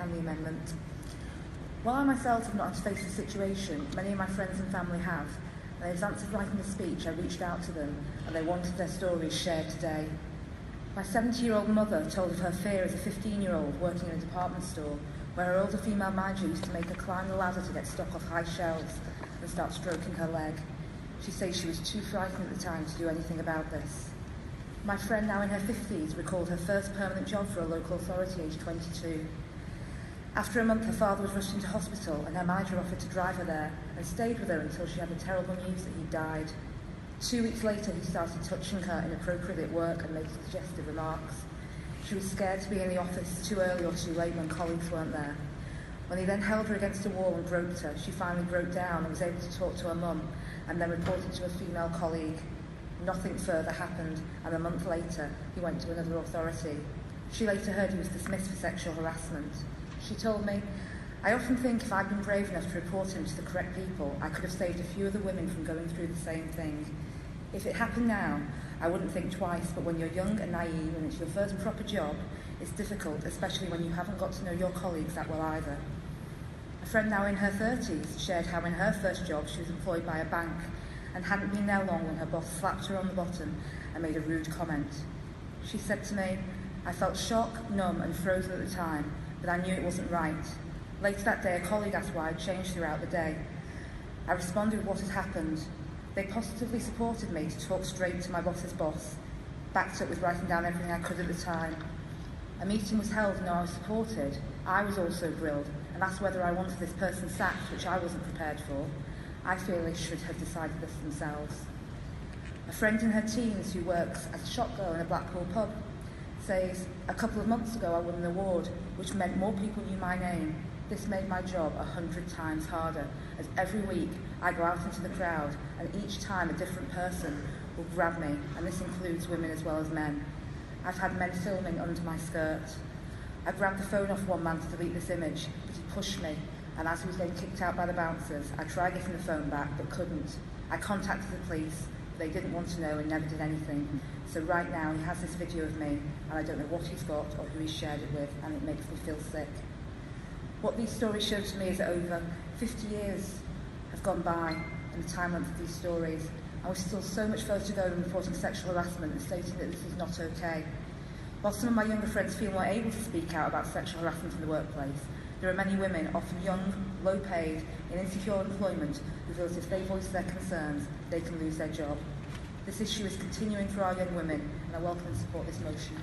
and the amendment. While I myself have not had to face the situation, many of my friends and family have, and in advance of writing the speech, I reached out to them and they wanted their stories shared today. My 70-year-old mother told of her fear as a 15-year-old working in a department store where her older female manager used to make her climb the ladder to get stock off high shelves and start stroking her leg. She says she was too frightened at the time to do anything about this. My friend, now in her 50s, recalled her first permanent job for a local authority aged 22. After a month, her father was rushed into hospital and her manager offered to drive her there and stayed with her until she had the terrible news that he died. 2 weeks later, he started touching her inappropriately at work and making suggestive remarks. She was scared to be in the office too early or too late when colleagues weren't there. When he then held her against a wall and groped her, she finally broke down and was able to talk to her mum and then reported to a female colleague. Nothing further happened, and a month later, he went to another authority. She later heard he was dismissed for sexual harassment. She told me, "I often think if I'd been brave enough to report him to the correct people, I could have saved a few other women from going through the same thing. If it happened now, I wouldn't think twice, but when you're young and naive and it's your first proper job, it's difficult, especially when you haven't got to know your colleagues that well either." A friend now in her 30s shared how in her first job she was employed by a bank and hadn't been there long when her boss slapped her on the bottom and made a rude comment. She said to me, "I felt shocked, numb and frozen at the time, but I knew it wasn't right. Later that day, a colleague asked why I'd changed throughout the day. I responded with what had happened. They positively supported me to talk straight to my boss's boss, backed up with writing down everything I could at the time. A meeting was held and I was supported. I was also grilled and asked whether I wanted this person sacked, which I wasn't prepared for. I feel they should have decided this themselves." A friend in her teens who works as a shop girl in a Blackpool pub says, "A couple of months ago I won an award, which meant more people knew my name. This made my job 100 times harder, as every week I go out into the crowd and each time a different person will grab me, and this includes women as well as men. I've had men filming under my skirt. I grabbed the phone off one man to delete this image, but he pushed me, and as he was getting kicked out by the bouncers, I tried getting the phone back but couldn't. I contacted the police, but they didn't want to know and never did anything. So right now he has this video of me, and I don't know what he's got or who he's shared it with, and it makes me feel sick." What these stories show to me is that over 50 years have gone by in the time length of these stories, and we're still so much further to go in reporting sexual harassment and stating that this is not okay. While some of my younger friends feel more able to speak out about sexual harassment in the workplace, there are many women, often young, low-paid, in insecure employment, who feel as if they voice their concerns, they can lose their job. This issue is continuing for our young women, and I welcome and support this motion.